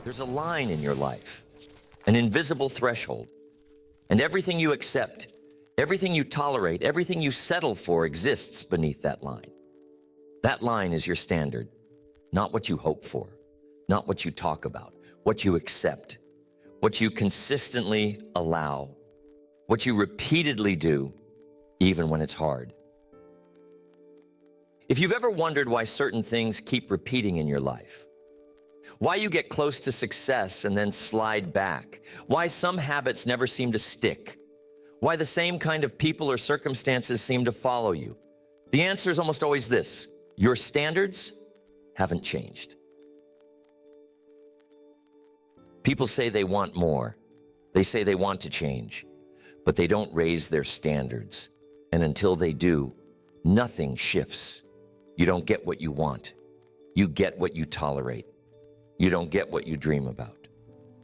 There's a line in your life, an invisible threshold, and everything you accept, everything you tolerate, everything you settle for exists beneath that line. That line is your standard, not what you hope for, not what you talk about, what you accept, what you consistently allow, what you repeatedly do, even when it's hard. If you've ever wondered why certain things keep repeating in your life, why you get close to success and then slide back, why some habits never seem to stick, why the same kind of people or circumstances seem to follow you, the answer is almost always this: your standards haven't changed. People say they want more. They say they want to change, but they don't raise their standards. And until they do, nothing shifts. You don't get what you want. You get what you tolerate. You don't get what you dream about.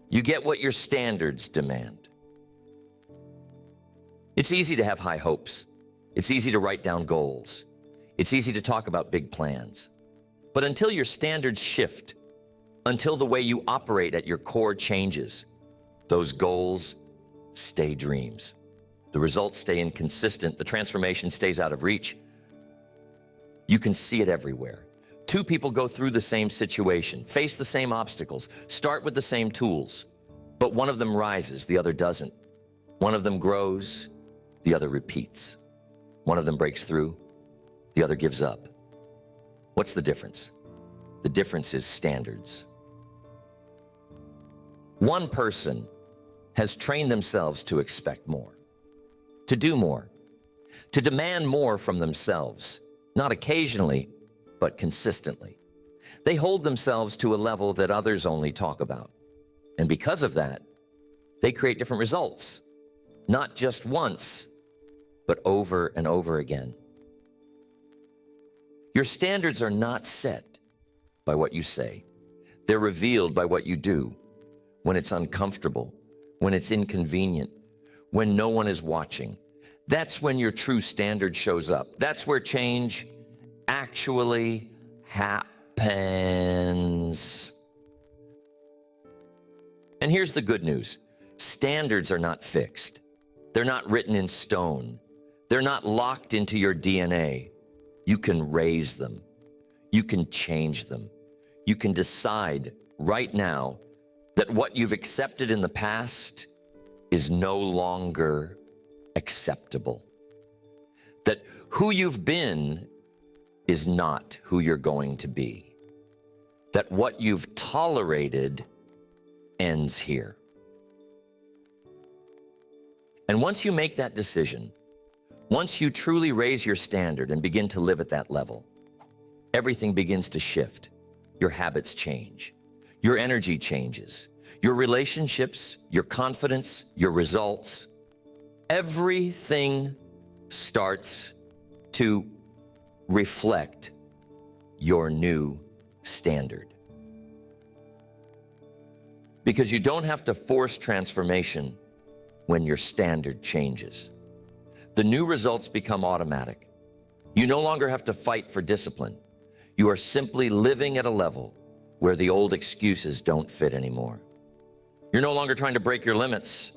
You get what your standards demand. It's easy to have high hopes. It's easy to write down goals. It's easy to talk about big plans. But until your standards shift, until the way you operate at your core changes, those goals stay dreams. The results stay inconsistent. The transformation stays out of reach. You can see it everywhere. Two people go through the same situation, face the same obstacles, start with the same tools, but one of them rises, the other doesn't. One of them grows, the other repeats. One of them breaks through, the other gives up. What's the difference? The difference is standards. One person has trained themselves to expect more, to do more, to demand more from themselves, not occasionally, but consistently. They hold themselves to a level that others only talk about. And because of that, they create different results, not just once, but over and over again. Your standards are not set by what you say. They're revealed by what you do when it's uncomfortable, when it's inconvenient, when no one is watching. That's when your true standard shows up. That's where change actually happens. And here's the good news. Standards are not fixed. They're not written in stone. They're not locked into your DNA. You can raise them. You can change them. You can decide right now that what you've accepted in the past is no longer acceptable. That who you've been is not who you're going to be. That what you've tolerated ends here. And once you make that decision, once you truly raise your standard and begin to live at that level, everything begins to shift. Your habits change. Your energy changes. Your relationships, your confidence, your results, everything starts to reflect your new standard. Because you don't have to force transformation when your standard changes. The new results become automatic. You no longer have to fight for discipline. You are simply living at a level where the old excuses don't fit anymore. You're no longer trying to break your limits.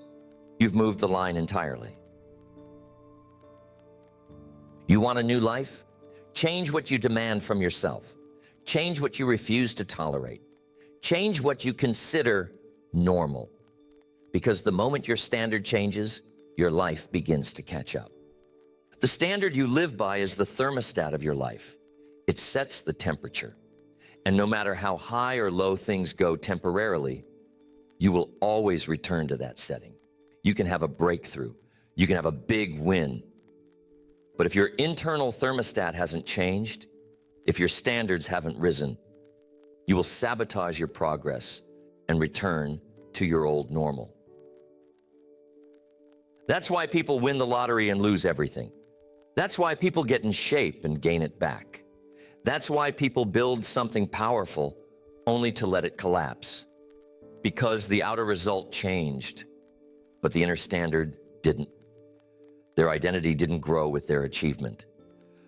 You've moved the line entirely. You want a new life? Change what you demand from yourself. Change what you refuse to tolerate. Change what you consider normal. Because the moment your standard changes, your life begins to catch up. The standard you live by is the thermostat of your life. It sets the temperature. And no matter how high or low things go temporarily, you will always return to that setting. You can have a breakthrough. You can have a big win. But if your internal thermostat hasn't changed, if your standards haven't risen, you will sabotage your progress and return to your old normal. That's why people win the lottery and lose everything. That's why people get in shape and gain it back. That's why people build something powerful only to let it collapse. Because the outer result changed, but the inner standard didn't. Their identity didn't grow with their achievement,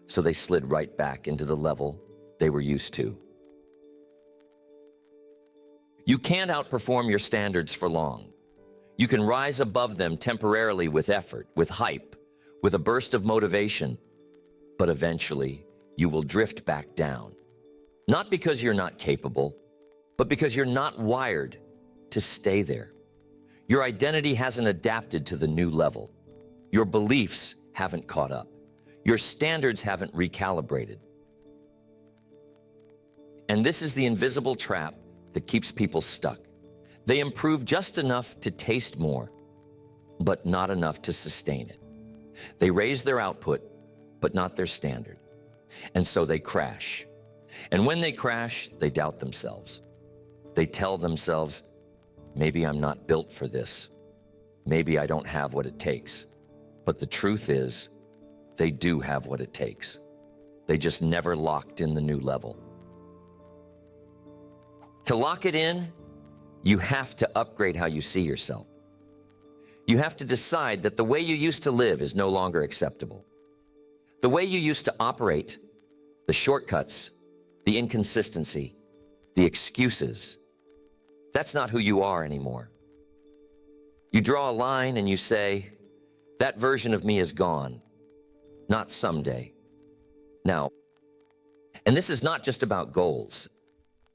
so they slid right back into the level they were used to. You can't outperform your standards for long. You can rise above them temporarily with effort, with hype, with a burst of motivation, but eventually you will drift back down. Not because you're not capable, but because you're not wired to stay there. Your identity hasn't adapted to the new level. Your beliefs haven't caught up. Your standards haven't recalibrated. And this is the invisible trap that keeps people stuck. They improve just enough to taste more, but not enough to sustain it. They raise their output, but not their standard. And so they crash. And when they crash, they doubt themselves. They tell themselves, maybe I'm not built for this. Maybe I don't have what it takes. But the truth is, they do have what it takes. They just never locked in the new level. To lock it in, you have to upgrade how you see yourself. You have to decide that the way you used to live is no longer acceptable. The way you used to operate, the shortcuts, the inconsistency, the excuses, that's not who you are anymore. You draw a line and you say, that version of me is gone, not someday, now. And this is not just about goals.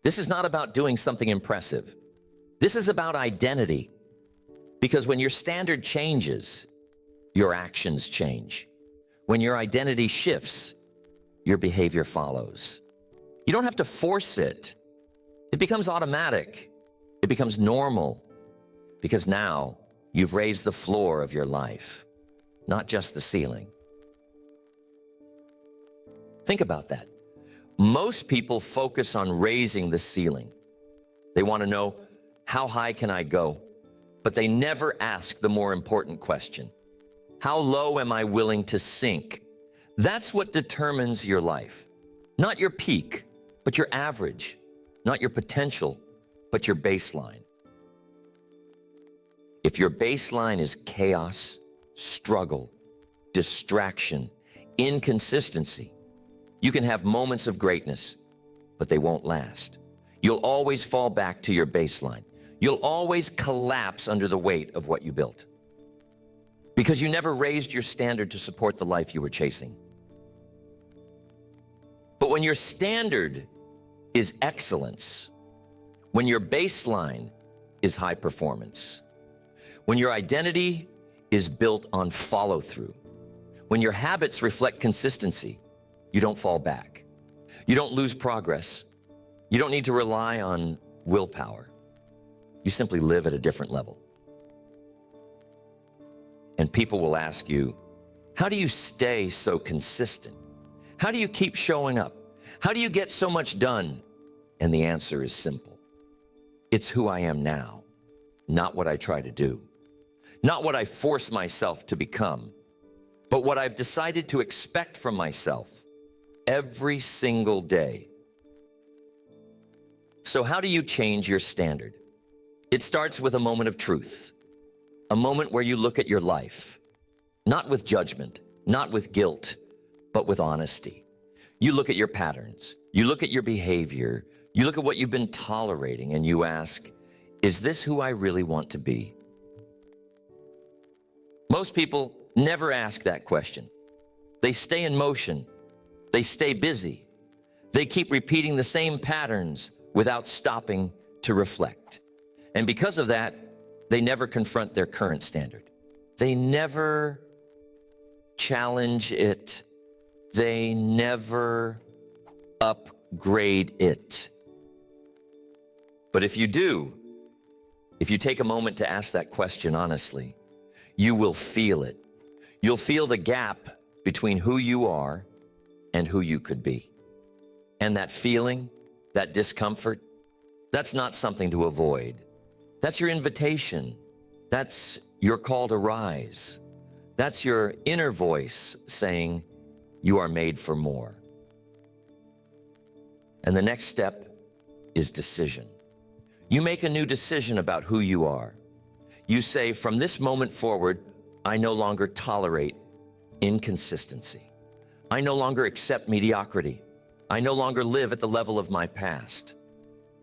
This is not about doing something impressive. This is about identity. Because when your standard changes, your actions change. When your identity shifts, your behavior follows. You don't have to force it. It becomes automatic. It becomes normal. Because now you've raised the floor of your life, not just the ceiling. Think about that. Most people focus on raising the ceiling. They want to know, how high can I go? But they never ask the more important question. How low am I willing to sink? That's what determines your life. Not your peak, but your average. Not your potential, but your baseline. If your baseline is chaos, struggle, distraction, inconsistency, you can have moments of greatness, but they won't last. You'll always fall back to your baseline. You'll always collapse under the weight of what you built. Because you never raised your standard to support the life you were chasing. But when your standard is excellence, when your baseline is high performance, when your identity is built on follow-through, when your habits reflect consistency, you don't fall back. You don't lose progress. You don't need to rely on willpower. You simply live at a different level. And people will ask you, how do you stay so consistent? How do you keep showing up? How do you get so much done? And the answer is simple. It's who I am now, not what I try to do, not what I force myself to become, but what I've decided to expect from myself every single day. So how do you change your standard? It starts with a moment of truth, a moment where you look at your life, not with judgment, not with guilt, but with honesty. You look at your patterns, you look at your behavior, you look at what you've been tolerating, and you ask, is this who I really want to be? Most people never ask that question. They stay in motion. They stay busy. They keep repeating the same patterns without stopping to reflect. And because of that, they never confront their current standard. They never challenge it. They never upgrade it. But if you do, if you take a moment to ask that question honestly, you will feel it. You'll feel the gap between who you are and who you could be. And that feeling, that discomfort, that's not something to avoid. That's your invitation. That's your call to rise. That's your inner voice saying, you are made for more. And the next step is decision. You make a new decision about who you are. You say, from this moment forward, I no longer tolerate inconsistency. I no longer accept mediocrity. I no longer live at the level of my past.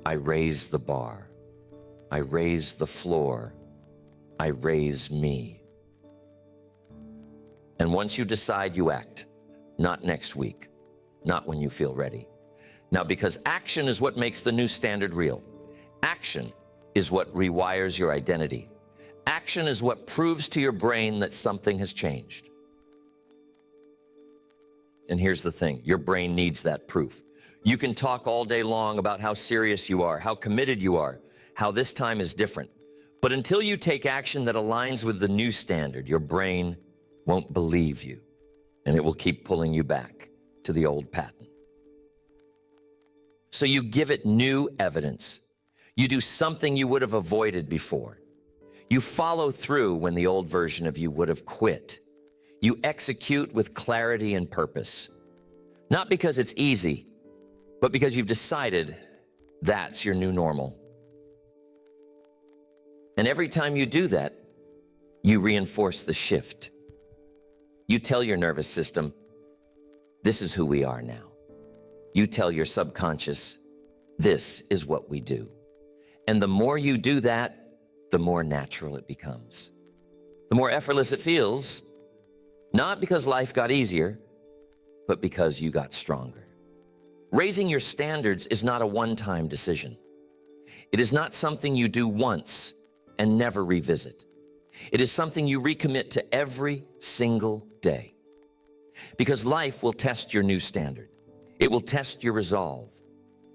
I raise the bar. I raise the floor. I raise me. And once you decide, you act. Not next week. Not when you feel ready. Now, because action is what makes the new standard real. Action is what rewires your identity. Action is what proves to your brain that something has changed. And here's the thing, your brain needs that proof. You can talk all day long about how serious you are, how committed you are, how this time is different. But until you take action that aligns with the new standard, your brain won't believe you, and it will keep pulling you back to the old pattern. So you give it new evidence. You do something you would have avoided before. You follow through when the old version of you would have quit. You execute with clarity and purpose. Not because it's easy, but because you've decided that's your new normal. And every time you do that, you reinforce the shift. You tell your nervous system, this is who we are now. You tell your subconscious, this is what we do. And the more you do that, the more natural it becomes. The more effortless it feels, not because life got easier, but because you got stronger. Raising your standards is not a one-time decision. It is not something you do once and never revisit. It is something you recommit to every single day. Because life will test your new standard. It will test your resolve.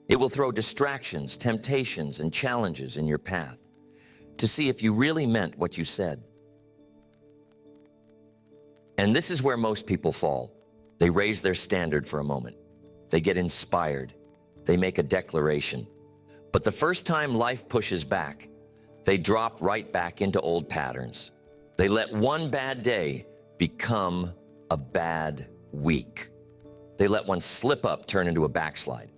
It will throw distractions, temptations, and challenges in your path to see if you really meant what you said. And this is where most people fall. They raise their standard for a moment. They get inspired. They make a declaration. But the first time life pushes back, they drop right back into old patterns. They let one bad day become a bad week. They let one slip up turn into a backslide.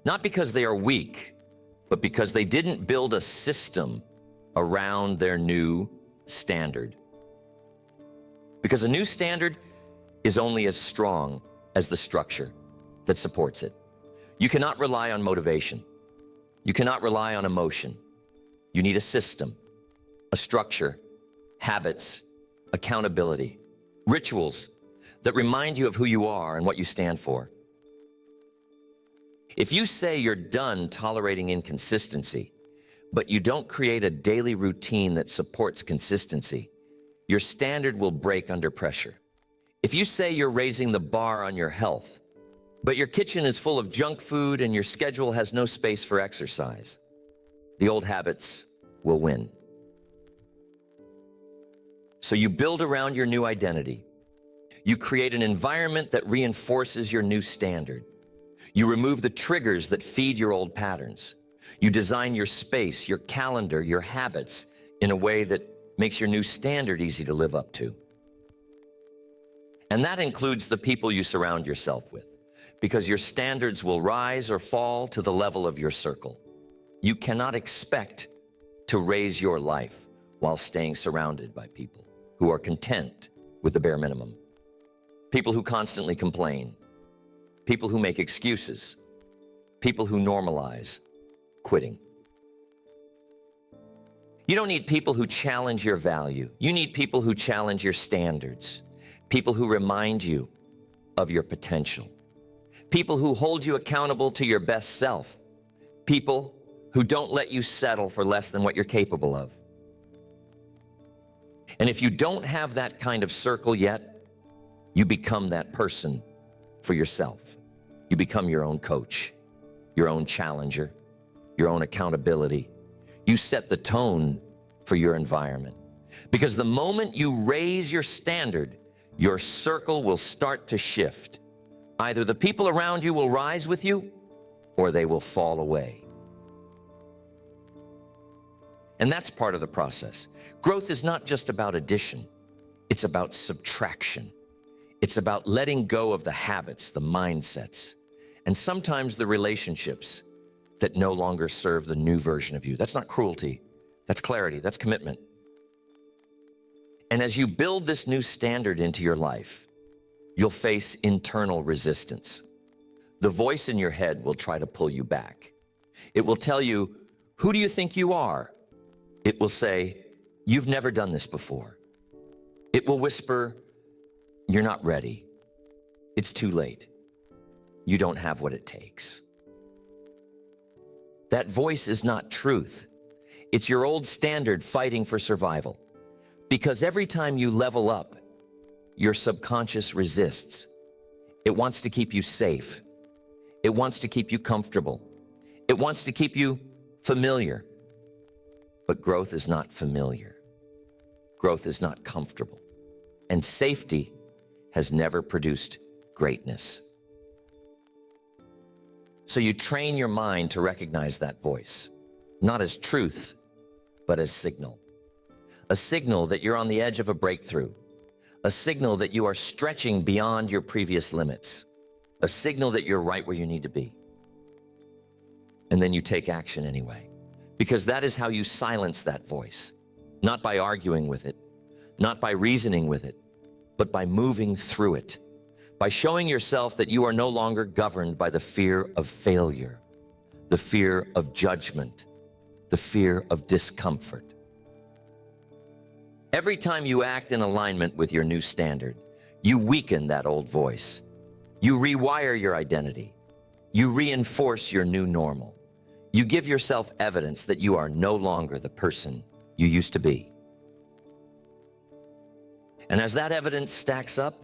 Not because they are weak, but because they didn't build a system around their new standard. Because a new standard is only as strong as the structure that supports it. You cannot rely on motivation. You cannot rely on emotion. You need a system, a structure, habits, accountability, rituals that remind you of who you are and what you stand for. If you say you're done tolerating inconsistency, but you don't create a daily routine that supports consistency, your standard will break under pressure. If you say you're raising the bar on your health, but your kitchen is full of junk food and your schedule has no space for exercise, the old habits will win. So you build around your new identity. You create an environment that reinforces your new standard. You remove the triggers that feed your old patterns. You design your space, your calendar, your habits in a way that makes your new standard easy to live up to. And that includes the people you surround yourself with, because your standards will rise or fall to the level of your circle. You cannot expect to raise your life while staying surrounded by people who are content with the bare minimum. People who constantly complain. People who make excuses. People who normalize quitting. You don't need people who challenge your value. You need people who challenge your standards. People who remind you of your potential. People who hold you accountable to your best self. People who don't let you settle for less than what you're capable of. And if you don't have that kind of circle yet, you become that person for yourself. You become your own coach, your own challenger, your own accountability. You set the tone for your environment. Because the moment you raise your standard, your circle will start to shift. Either the people around you will rise with you, or they will fall away. And that's part of the process. Growth is not just about addition. It's about subtraction. It's about letting go of the habits, the mindsets, and sometimes the relationships that no longer serve the new version of you. That's not cruelty. That's clarity. That's commitment. And as you build this new standard into your life, you'll face internal resistance. The voice in your head will try to pull you back. It will tell you, who do you think you are? It will say, "You've never done this before." It will whisper, "You're not ready. It's too late. You don't have what it takes." That voice is not truth. It's your old standard fighting for survival. Because every time you level up, your subconscious resists. It wants to keep you safe. It wants to keep you comfortable. It wants to keep you familiar. But growth is not familiar. Growth is not comfortable. And safety has never produced greatness. So you train your mind to recognize that voice, not as truth, but as signal. A signal that you're on the edge of a breakthrough. A signal that you are stretching beyond your previous limits. A signal that you're right where you need to be. And then you take action anyway, because that is how you silence that voice. Not by arguing with it, not by reasoning with it, but by moving through it. By showing yourself that you are no longer governed by the fear of failure, the fear of judgment, the fear of discomfort. Every time you act in alignment with your new standard, you weaken that old voice. You rewire your identity. You reinforce your new normal. You give yourself evidence that you are no longer the person you used to be. And as that evidence stacks up,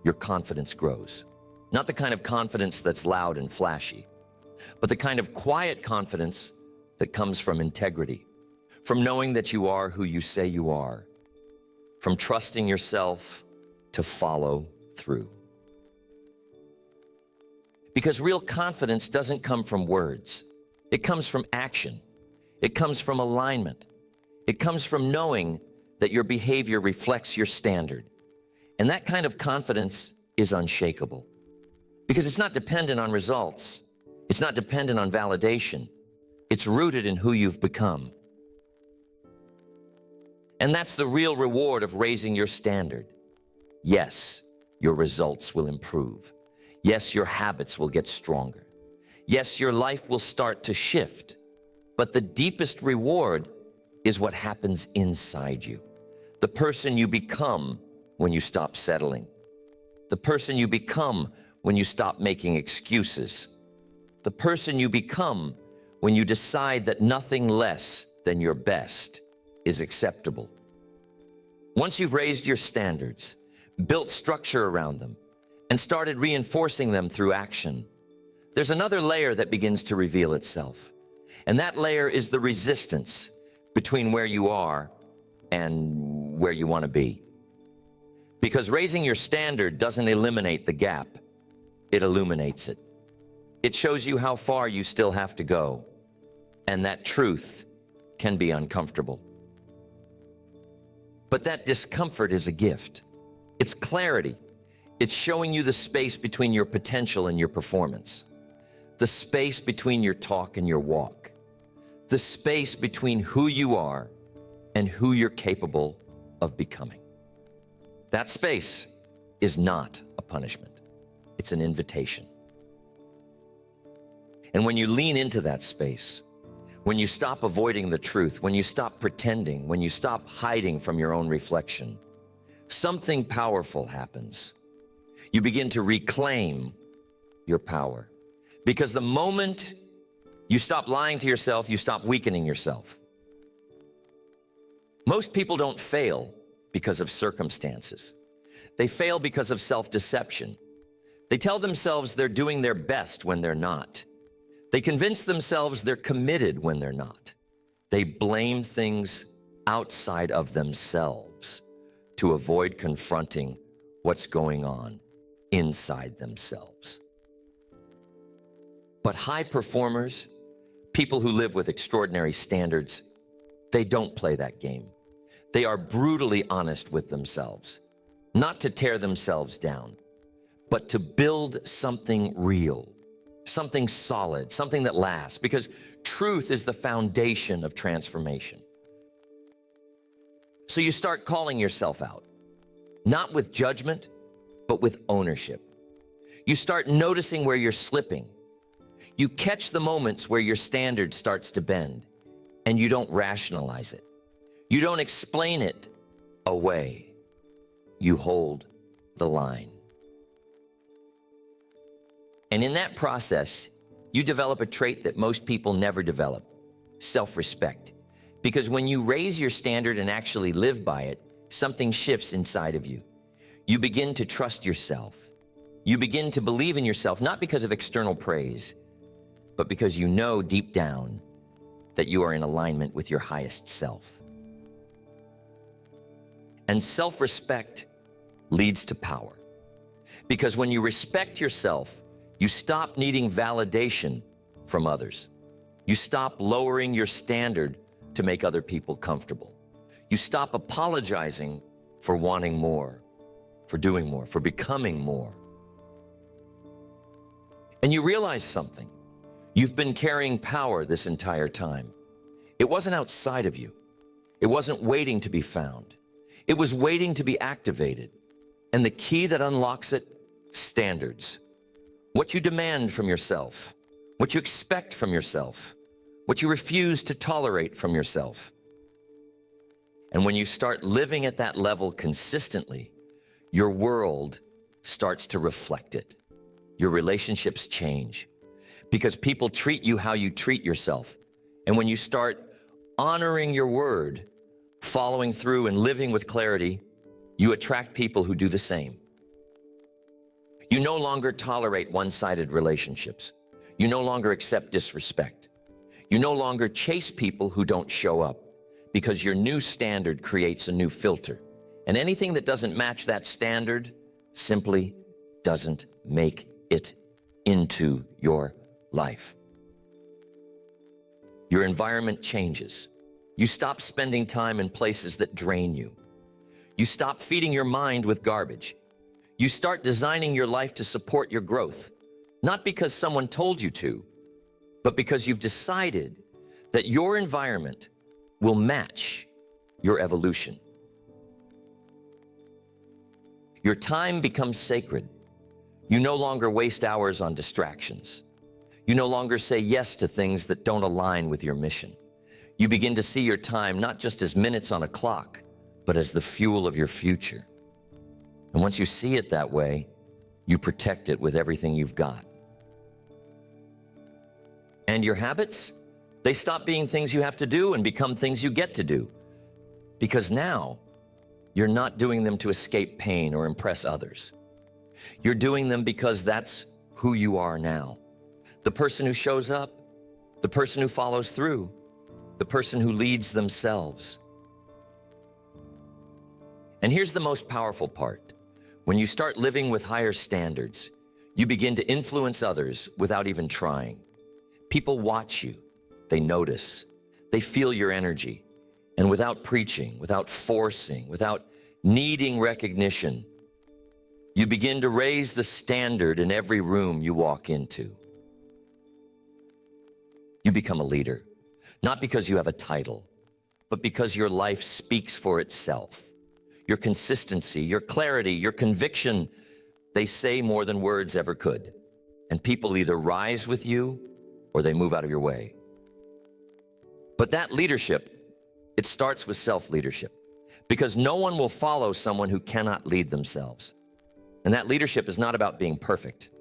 your confidence grows. Not the kind of confidence that's loud and flashy, but the kind of quiet confidence that comes from integrity, from knowing that you are who you say you are, from trusting yourself to follow through. Because real confidence doesn't come from words. It comes from action. It comes from alignment. It comes from knowing that your behavior reflects your standard. And that kind of confidence is unshakable because it's not dependent on results. It's not dependent on validation. It's rooted in who you've become. And that's the real reward of raising your standard. Yes, your results will improve. Yes, your habits will get stronger. Yes, your life will start to shift. But the deepest reward is what happens inside you. The person you become when you stop settling. The person you become when you stop making excuses. The person you become when you decide that nothing less than your best is acceptable. Once you've raised your standards, built structure around them, and started reinforcing them through action, there's another layer that begins to reveal itself. And that layer is the resistance between where you are and where you want to be. Because raising your standard doesn't eliminate the gap, it illuminates it. It shows you how far you still have to go, and that truth can be uncomfortable. But that discomfort is a gift. It's clarity. It's showing you the space between your potential and your performance, the space between your talk and your walk, the space between who you are and who you're capable of becoming. That space is not a punishment. It's an invitation. And when you lean into that space, when you stop avoiding the truth, when you stop pretending, when you stop hiding from your own reflection, something powerful happens. You begin to reclaim your power. Because the moment you stop lying to yourself, you stop weakening yourself. Most people don't fail because of circumstances. They fail because of self-deception. They tell themselves they're doing their best when they're not. They convince themselves they're committed when they're not. They blame things outside of themselves to avoid confronting what's going on inside themselves. But high performers, people who live with extraordinary standards, they don't play that game. They are brutally honest with themselves, not to tear themselves down, but to build something real, something solid, something that lasts, because truth is the foundation of transformation. So you start calling yourself out, not with judgment, but with ownership. You start noticing where you're slipping. You catch the moments where your standard starts to bend, and you don't rationalize it. You don't explain it away. You hold the line. And in that process, you develop a trait that most people never develop: self-respect. Because when you raise your standard and actually live by it, something shifts inside of you. You begin to trust yourself. You begin to believe in yourself, not because of external praise, but because you know deep down that you are in alignment with your highest self. And self-respect leads to power. Because when you respect yourself, you stop needing validation from others. You stop lowering your standard to make other people comfortable. You stop apologizing for wanting more, for doing more, for becoming more. And you realize something. You've been carrying power this entire time. It wasn't outside of you. It wasn't waiting to be found. It was waiting to be activated. And the key that unlocks it: standards. What you demand from yourself, what you expect from yourself, what you refuse to tolerate from yourself. And when you start living at that level consistently, your world starts to reflect it. Your relationships change because people treat you how you treat yourself. And when you start honoring your word, following through and living with clarity, you attract people who do the same. You no longer tolerate one-sided relationships. You no longer accept disrespect. You no longer chase people who don't show up, because your new standard creates a new filter. And anything that doesn't match that standard simply doesn't make it into your life. Your environment changes. You stop spending time in places that drain you. You stop feeding your mind with garbage. You start designing your life to support your growth, not because someone told you to, but because you've decided that your environment will match your evolution. Your time becomes sacred. You no longer waste hours on distractions. You no longer say yes to things that don't align with your mission. You begin to see your time not just as minutes on a clock, but as the fuel of your future. And once you see it that way, you protect it with everything you've got. And your habits? They stop being things you have to do and become things you get to do. Because now, you're not doing them to escape pain or impress others. You're doing them because that's who you are now. The person who shows up, the person who follows through, the person who leads themselves. And here's the most powerful part. When you start living with higher standards, you begin to influence others without even trying. People watch you, they notice, they feel your energy. And without preaching, without forcing, without needing recognition, you begin to raise the standard in every room you walk into. You become a leader, not because you have a title, but because your life speaks for itself. Your consistency, your clarity, your conviction, they say more than words ever could. And people either rise with you or they move out of your way. But that leadership, it starts with self-leadership, because no one will follow someone who cannot lead themselves. And that leadership is not about being perfect.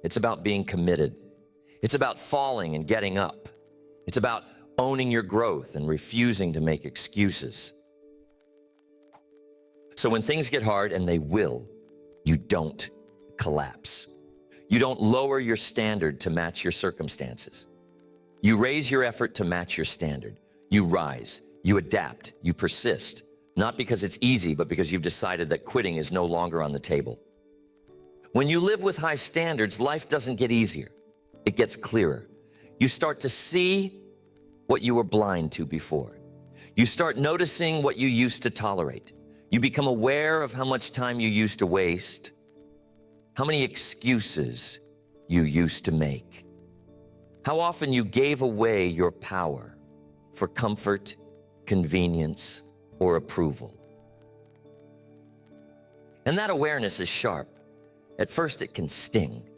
It's about being committed. It's about falling and getting up. It's about owning your growth and refusing to make excuses. So when things get hard, and they will, you don't collapse. You don't lower your standard to match your circumstances. You raise your effort to match your standard. You rise, you adapt, you persist, not because it's easy, but because you've decided that quitting is no longer on the table. When you live with high standards, life doesn't get easier. It gets clearer. You start to see what you were blind to before. You start noticing what you used to tolerate. You become aware of how much time you used to waste, how many excuses you used to make, how often you gave away your power for comfort, convenience, or approval. And that awareness is sharp. At first it can sting,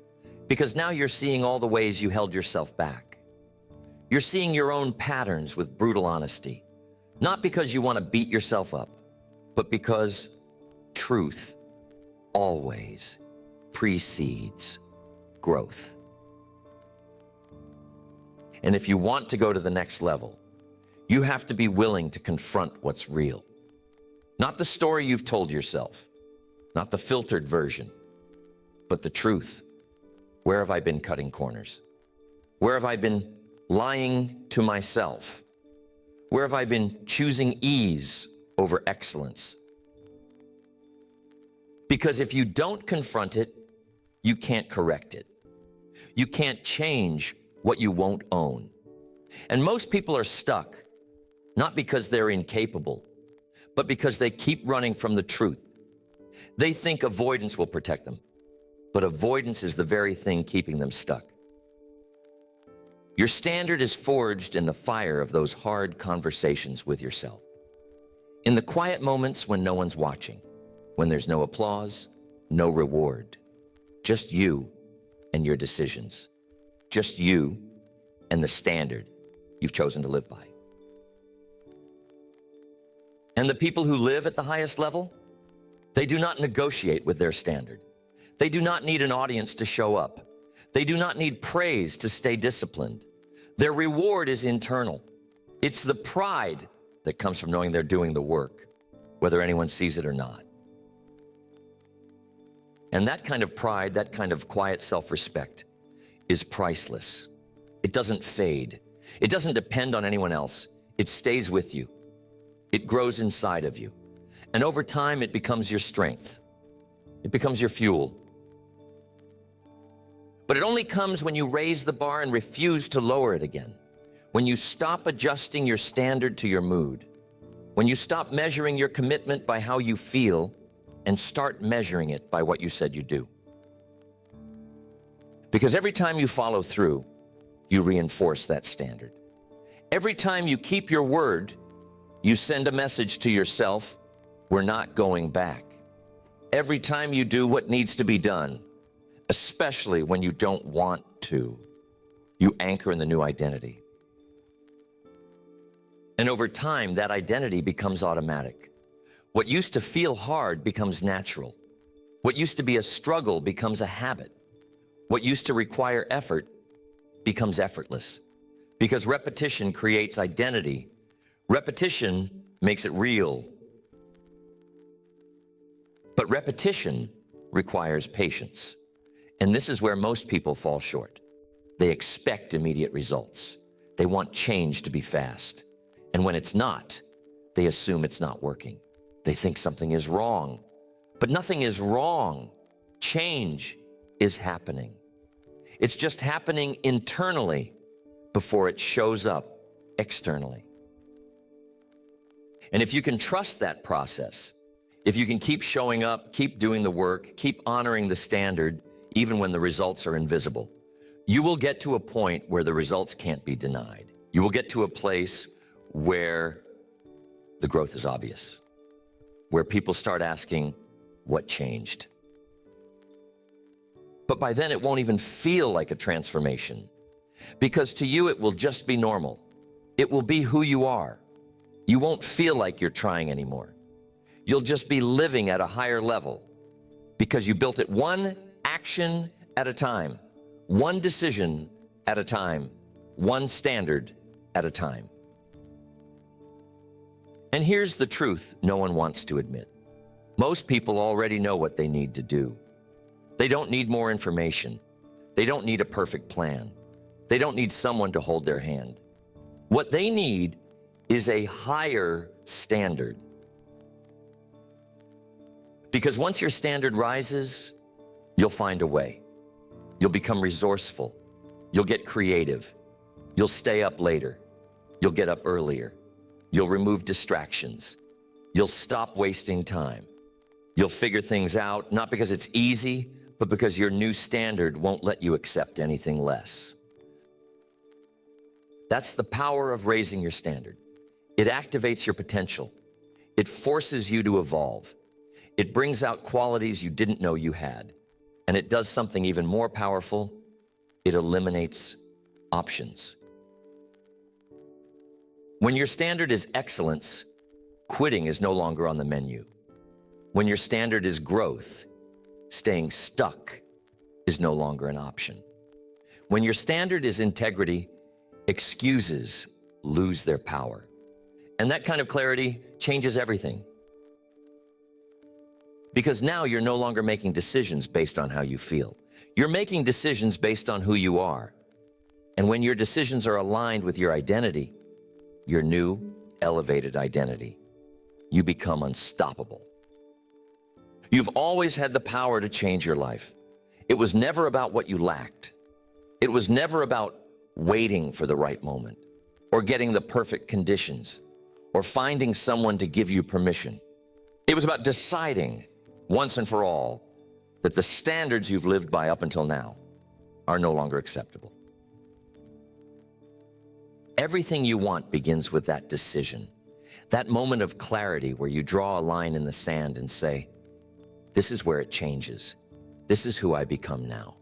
because now you're seeing all the ways you held yourself back. You're seeing your own patterns with brutal honesty, not because you want to beat yourself up, but because truth always precedes growth. And if you want to go to the next level, you have to be willing to confront what's real. Not the story you've told yourself, not the filtered version, but the truth. Where have I been cutting corners? Where have I been lying to myself? Where have I been choosing ease over excellence? Because if you don't confront it, you can't correct it. You can't change what you won't own. And most people are stuck, not because they're incapable, but because they keep running from the truth. They think avoidance will protect them, but avoidance is the very thing keeping them stuck. Your standard is forged in the fire of those hard conversations with yourself. In the quiet moments when no one's watching, when there's no applause, no reward, just you and your decisions, just you and the standard you've chosen to live by. And the people who live at the highest level, they do not negotiate with their standard. They do not need an audience to show up. They do not need praise to stay disciplined. Their reward is internal. It's the pride that comes from knowing they're doing the work, whether anyone sees it or not. And that kind of pride, that kind of quiet self-respect is priceless. It doesn't fade. It doesn't depend on anyone else. It stays with you. It grows inside of you. And over time, it becomes your strength. It becomes your fuel. But it only comes when you raise the bar and refuse to lower it again. When you stop adjusting your standard to your mood. When you stop measuring your commitment by how you feel and start measuring it by what you said you'd do. Because every time you follow through, you reinforce that standard. Every time you keep your word, you send a message to yourself, we're not going back. Every time you do what needs to be done, especially when you don't want to, you anchor in the new identity. And over time, that identity becomes automatic. What used to feel hard becomes natural. What used to be a struggle becomes a habit. What used to require effort becomes effortless. Because repetition creates identity. Repetition makes it real. But repetition requires patience. And this is where most people fall short. They expect immediate results. They want change to be fast. And when it's not, they assume it's not working. They think something is wrong. But nothing is wrong. Change is happening. It's just happening internally before it shows up externally. And if you can trust that process, if you can keep showing up, keep doing the work, keep honoring the standard, even when the results are invisible, you will get to a point where the results can't be denied. You will get to a place where the growth is obvious, where people start asking, what changed? But by then it won't even feel like a transformation, because to you it will just be normal. It will be who you are. You won't feel like you're trying anymore. You'll just be living at a higher level because you built it one action at a time, one decision at a time, one standard at a time. And here's the truth no one wants to admit. Most people already know what they need to do. They don't need more information. They don't need a perfect plan. They don't need someone to hold their hand. What they need is a higher standard. Because once your standard rises, you'll find a way. You'll become resourceful. You'll get creative. You'll stay up later. You'll get up earlier. You'll remove distractions. You'll stop wasting time. You'll figure things out, not because it's easy, but because your new standard won't let you accept anything less. That's the power of raising your standard. It activates your potential. It forces you to evolve. It brings out qualities you didn't know you had. And it does something even more powerful. It eliminates options. When your standard is excellence, quitting is no longer on the menu. When your standard is growth, staying stuck is no longer an option. When your standard is integrity, excuses lose their power. And that kind of clarity changes everything. Because now you're no longer making decisions based on how you feel. You're making decisions based on who you are. And when your decisions are aligned with your identity, your new, elevated identity, you become unstoppable. You've always had the power to change your life. It was never about what you lacked. It was never about waiting for the right moment, or getting the perfect conditions, or finding someone to give you permission. It was about deciding once and for all that the standards you've lived by up until now are no longer acceptable. Everything you want begins with that decision, that moment of clarity where you draw a line in the sand and say, this is where it changes. This is who I become now.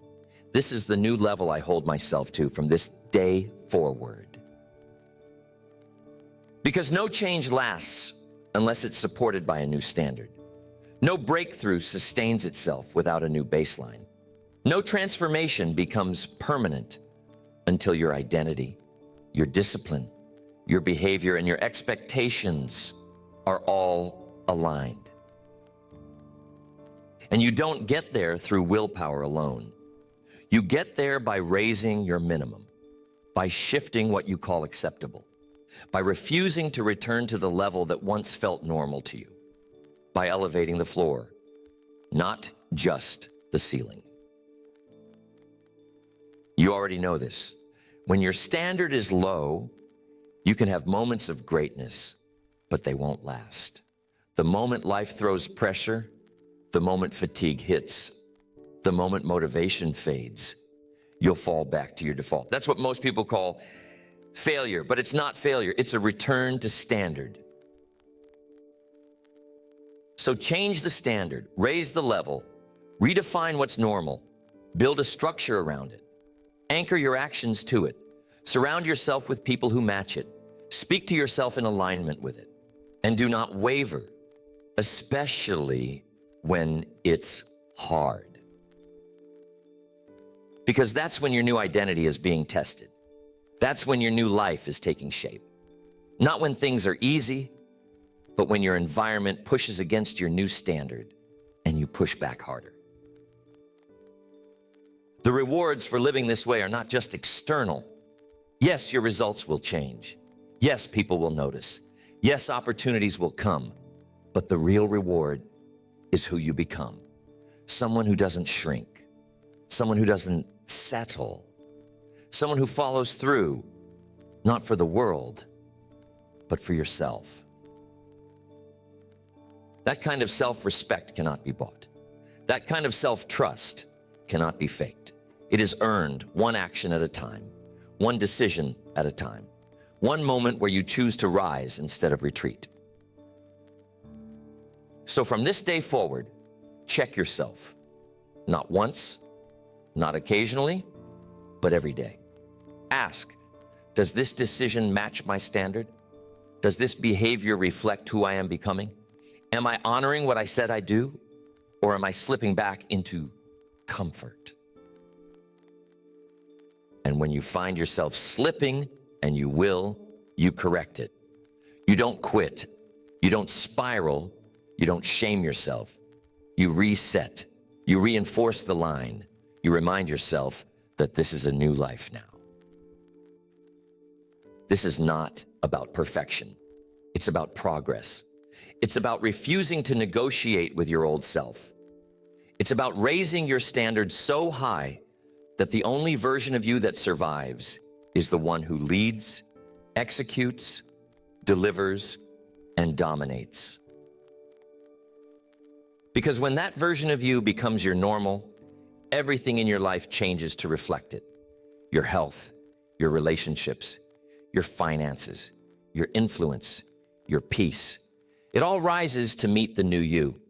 This is the new level I hold myself to from this day forward. Because no change lasts unless it's supported by a new standard. No breakthrough sustains itself without a new baseline. No transformation becomes permanent until your identity, your discipline, your behavior, and your expectations are all aligned. And you don't get there through willpower alone. You get there by raising your minimum, by shifting what you call acceptable, by refusing to return to the level that once felt normal to you, by elevating the floor, not just the ceiling. You already know this. When your standard is low, you can have moments of greatness, but they won't last. The moment life throws pressure, the moment fatigue hits, the moment motivation fades, you'll fall back to your default. That's what most people call failure, but it's not failure. It's a return to standard. So change the standard, raise the level, redefine what's normal, build a structure around it, anchor your actions to it, surround yourself with people who match it, speak to yourself in alignment with it, and do not waver, especially when it's hard. Because that's when your new identity is being tested. That's when your new life is taking shape. Not when things are easy, but when your environment pushes against your new standard and you push back harder. The rewards for living this way are not just external. Yes, your results will change. Yes, people will notice. Yes, opportunities will come. But the real reward is who you become. Someone who doesn't shrink. Someone who doesn't settle. Someone who follows through, not for the world, but for yourself. That kind of self-respect cannot be bought. That kind of self-trust cannot be faked. It is earned one action at a time, one decision at a time, one moment where you choose to rise instead of retreat. So from this day forward, check yourself. Not once, not occasionally, but every day. Ask, does this decision match my standard? Does this behavior reflect who I am becoming? Am I honoring what I said I do? Or am I slipping back into comfort? And when you find yourself slipping, and you will, you correct it. You don't quit. You don't spiral. You don't shame yourself. You reset. You reinforce the line. You remind yourself that this is a new life now. This is not about perfection. It's about progress. It's about refusing to negotiate with your old self. It's about raising your standards so high that the only version of you that survives is the one who leads, executes, delivers, and dominates. Because when that version of you becomes your normal, everything in your life changes to reflect it. Your health, your relationships, your finances, your influence, your peace. It all rises to meet the new you.